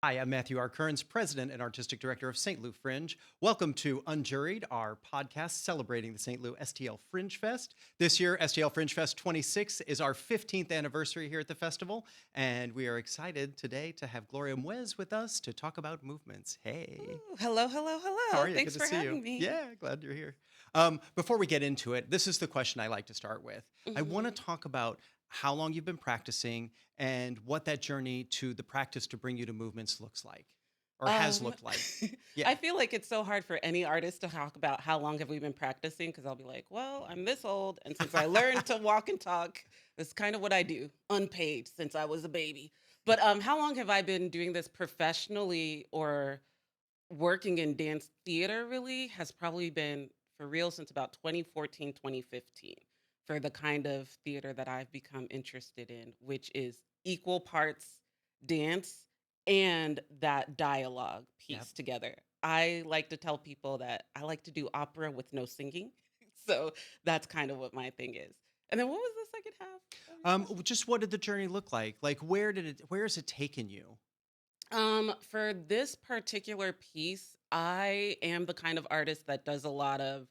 Hi, I'm Matthew R. Kerns, President and Artistic Director of St. Louis Fringe. Welcome to Unjuired, our podcast celebrating the St. Louis STLFringe FEST. This year, STLFringe FEST 26 is our 15th anniversary here at the festival, and we are excited today to have Gloria Mwez with us to talk about movements. Hey. Ooh, hello, hello, How hello. are you? Thanks Good to for see you. having me. Yeah, glad you're here. Before we get into it, this is the question I like to start with. I want to hmm talk about how long you've been practicing and what that journey to the practice to bring you to movements looks like or has Um, looked like. Yeah. I feel like it's so hard for any artist to talk about how long have we been practicing because I'll be like, well, I'm this old, and since I learned to walk and talk, that's kind of what I do, unpaid since I was a baby. But how long have I been doing this professionally or working in dance theater? Really has probably been for real since about 2014, 2015 for the kind of theater that I've become interested in, which is equal parts dance and that dialogue Yep. piece together. I like to tell people that I like to do opera with no singing. So that's kind of what my thing is. And then what was the second half of your question? Just what did the journey look like? Like, where has it taken you? For this particular piece, I am the kind of artist that does a lot of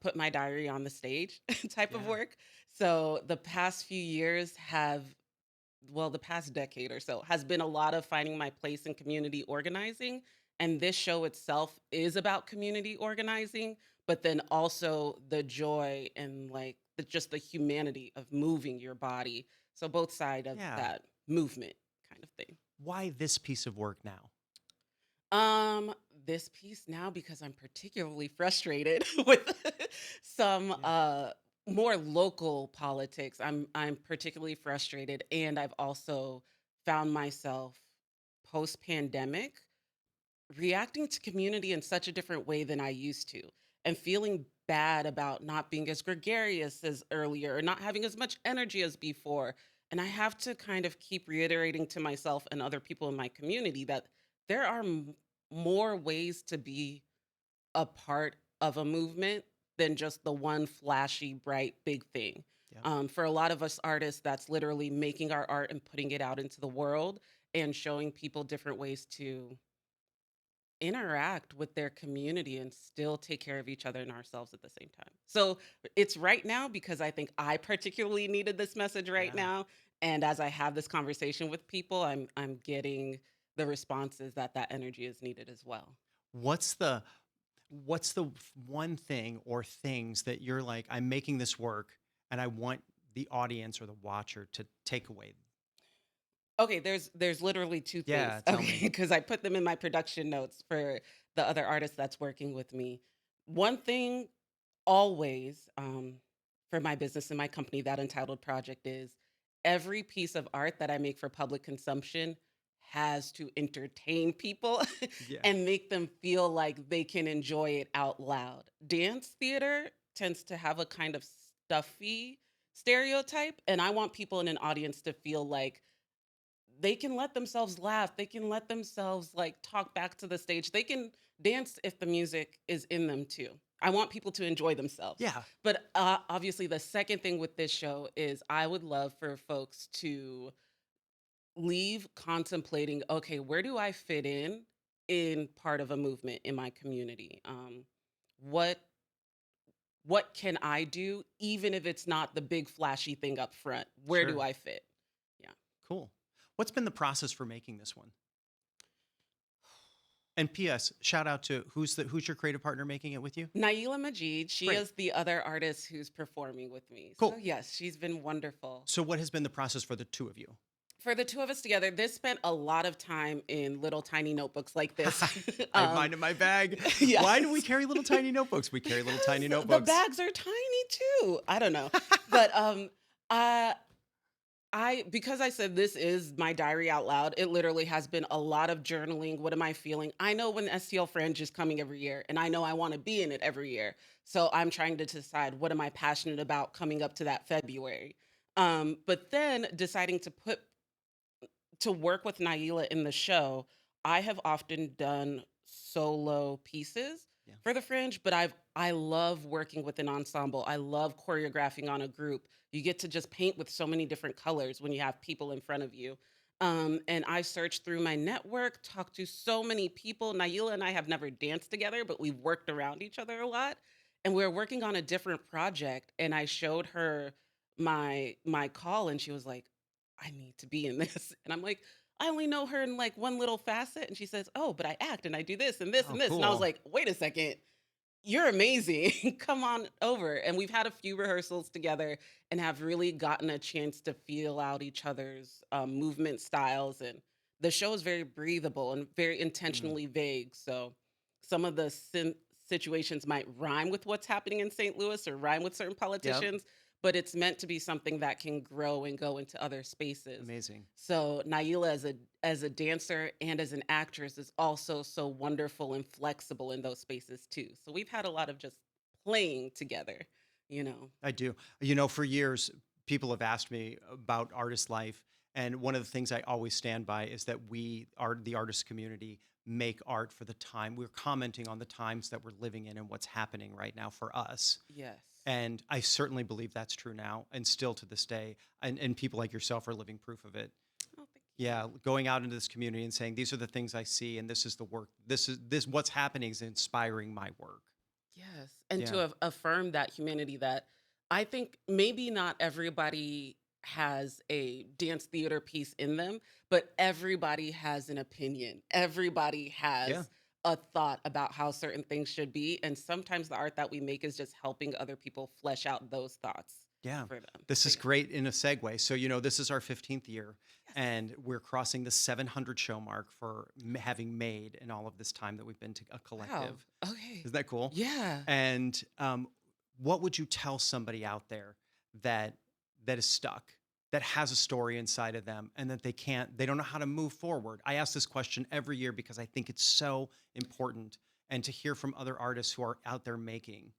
put my diary on the stage type of Yeah. work. So the past few years have, well, the past decade or so has been a lot of finding my place in community organizing. And this show itself is about community organizing, but then also the joy and like just the humanity of moving your body. So both side of Yeah. that movement kind of thing. Why this piece of work now? Um, this piece now because I'm particularly frustrated with some Yeah. more local politics. I'm particularly frustrated, and I've also found myself post-pandemic reacting to community in such a different way than I used to, and feeling bad about not being as gregarious as earlier or not having as much energy as before. And I have to kind of keep reiterating to myself and other people in my community that there are more ways to be a part of a movement than just the one flashy, bright, big thing. Yep. For a lot of us artists, that's literally making our art and putting it out into the world and showing people different ways to interact with their community and still take care of each other and ourselves at the same time. So it's right now because I think I particularly needed this message right Yeah. now. And as I have this conversation with people, I'm getting the responses that that energy is needed as well. What's the one thing or things that you're like, I'm making this work and I want the audience or the watcher to take away? Okay, there's literally two things. Yeah, tell Okay, me. because I put them in my production notes for the other artist that's working with me. One thing always for my business and my company, that Untitled Project is every piece of art that I make for public consumption has to entertain people Yeah. and make them feel like they can enjoy it out loud. Dance theater tends to have a kind of stuffy stereotype, and I want people in an audience to feel like they can let themselves laugh. They can let themselves like talk back to the stage. They can dance if the music is in them too. I want people to enjoy themselves. Yeah. But obviously, the second thing with this show is I would love for folks to leave contemplating, okay, where do I fit in part of a movement in my community? What what can I do, even if it's not the big flashy thing up front? Where do Sure. I fit? Yeah. Cool. What's been the process for making this one? And P.S. Shout out to who's your creative partner making it with you? Naila Majid, she Great. is the other artist who's performing with me. So Cool. yes, she's been wonderful. So what has been the process for the two of you? For the two of us together, this spent a lot of time in little tiny notebooks like this. I have mine in my bag. Why do we Yes. carry little tiny notebooks? We carry little tiny Because the notebooks. bags are tiny too. I don't know. But I because I said this is my diary out loud, it literally has been a lot of journaling. What am I feeling? I know when STL Fringe is coming every year, and I know I want to be in it every year. So I'm trying to decide what am I passionate about coming up to that February. But then deciding to work with Naila in the show, I have often done solo pieces Yeah. for the Fringe, but I love working with an ensemble. I love choreographing on a group. You get to just paint with so many different colors when you have people in front of you. And I searched through my network, talked to so many people. Naila and I have never danced together, but we've worked around each other a lot. And we were working on a different project, and I showed her my call, and she was like, "I need to be in this." And I'm like, "I only know her in like one little facet." And she says, "Oh, but I act and I do this and this Oh, and this." And I was cool. like, "Wait a second, you're amazing. Come on over." And we've had a few rehearsals together and have really gotten a chance to feel out each other's movement styles. And the show is very breathable and very Mm. intentionally vague. So some of the situations might rhyme with what's happening in St. Louis or rhyme with certain Yep. politicians, but it's meant to be something that can grow and go into other spaces. Amazing. So Naila as a dancer and as an actress is also so wonderful and flexible in those spaces too. So we've had a lot of just playing together, you know. I do. For years, people have asked me about artist life. And one of the things I always stand by is that we are the artist community make art for the time. We're commenting on the times that we're living in and what's happening right now for us. Yes. And I certainly believe that's true now and still to this day. And people like yourself are living proof of it. Oh, thank you. Yeah, going out into this community and saying, these are the things I see and this is the work. This what's happening is inspiring my work. Yes. And Yeah. to affirm that humanity that I think maybe not everybody has a dance theater piece in them, but everybody has an opinion. Everybody Yeah. has a thought about how certain things should be. And sometimes the art that we make is just helping other people flesh out those thoughts Yeah, for them. this So, is yeah. great in a segue. So, this is our 15th year, Yes. and we're crossing the 700 show mark for having made in all of this time that we've been to a Wow. collective. Okay. Isn't that cool? Yeah. And what would you tell somebody out there that is stuck, that has a story inside of them, and that they don't know how to move forward? I ask this question every year because I think it's so important, and to hear from other artists who are out there making.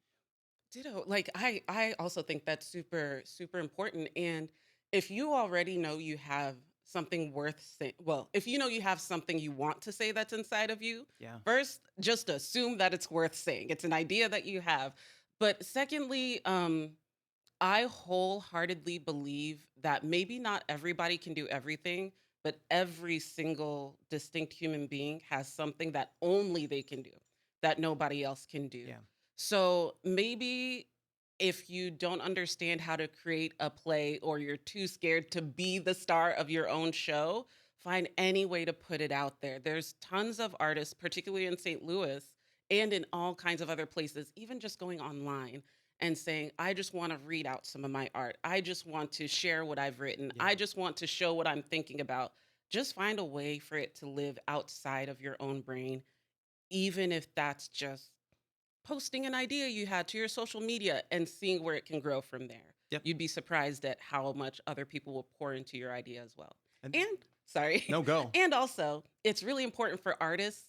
Ditto. Like I also think that's super super important. And if you already know you have something worth saying, well, if you know you have something you want to say that's inside of you, Yeah, first just assume that it's worth saying. It's an idea that you have. But secondly, I wholeheartedly believe that maybe not everybody can do everything, but every single distinct human being has something that only they can do, that nobody else can do. yeah, So maybe if you don't understand how to create a play or you're too scared to be the star of your own show, find any way to put it out there. There's tons of artists, particularly in St. Louis and in all kinds of other places, even just going online and saying, I just want to read out some of my art. I just want to share what I've written. yeah. I just want to show what I'm thinking about. Just find a way for it to live outside of your own brain, even if that's just posting an idea you had to your social media and seeing where it can grow from there. Yep. You'd be surprised at how much other people will pour into your idea as well. And And sorry, no, go. and also, it's really important for artists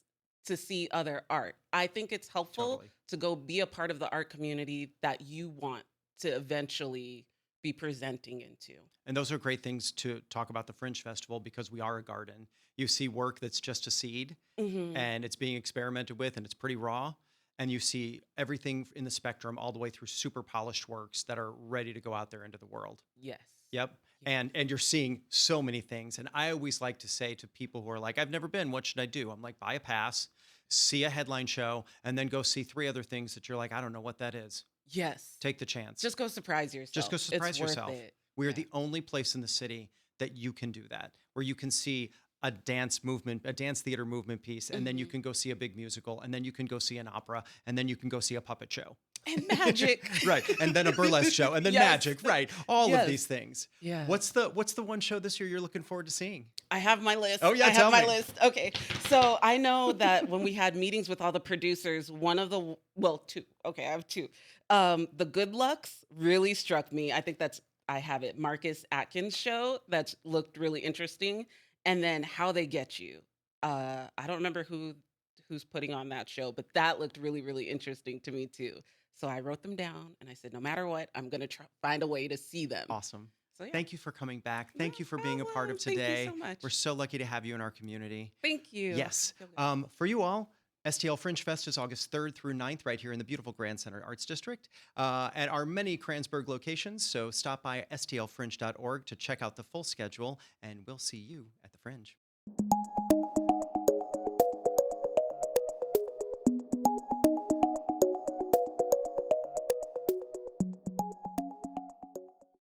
to see other art. I think it's helpful Totally. to go be a part of the art community that you want to eventually be presenting into. And those are great things to talk about the Fringe Festival because we are a garden. You see work that's just a seed Hmm. and it's being experimented with and it's pretty raw. And you see everything in the spectrum all the way through super polished works that are ready to go out there into the world. Yes. Yep. Yes. And you're seeing so many things. And I always like to say to people who are like, I've never been, what should I do? I'm like, buy a pass, see a headline show, and then go see three other things that you're like, I don't know what that is. Yes. Take the chance. Just go surprise yourself. Just go surprise It's worth yourself. it. We are Yeah. the only place in the city that you can do that, where you can see a dance movement, a dance theater movement piece, and then you Hmm. can go see a big musical, and then you can go see an opera, and then you can go see a puppet show. And magic. Right. And then a burlesque show, and then Yes. magic, right. All of Yes. these things. Yeah. What's the one show this year you're looking forward to seeing? I have my list. Oh, yeah, I tell have my me. list. Okay. So I know that when we had meetings with all the producers, one of the, well, two. Okay, I have two. The Good Lucks really struck me. I think I have it. Marcus Atkins show that's looked really interesting. And then How They Get You. I don't remember who's putting on that show, but that looked really, really interesting to me too. So I wrote them down and I said, no matter what, I'm going to find a way to see them. Awesome. So yeah. Thank you for coming back. No Thank you for being a part problem. of Thank you today. so much. We're so lucky to have you in our community. Thank you. Yes. I feel good. For you all, STL Fringe Fest is August 3rd through 9th right here in the beautiful Grand Center Arts District at our many Kransberg locations. So stop by stlfringe.org to check out the full schedule, and we'll see you at the Fringe.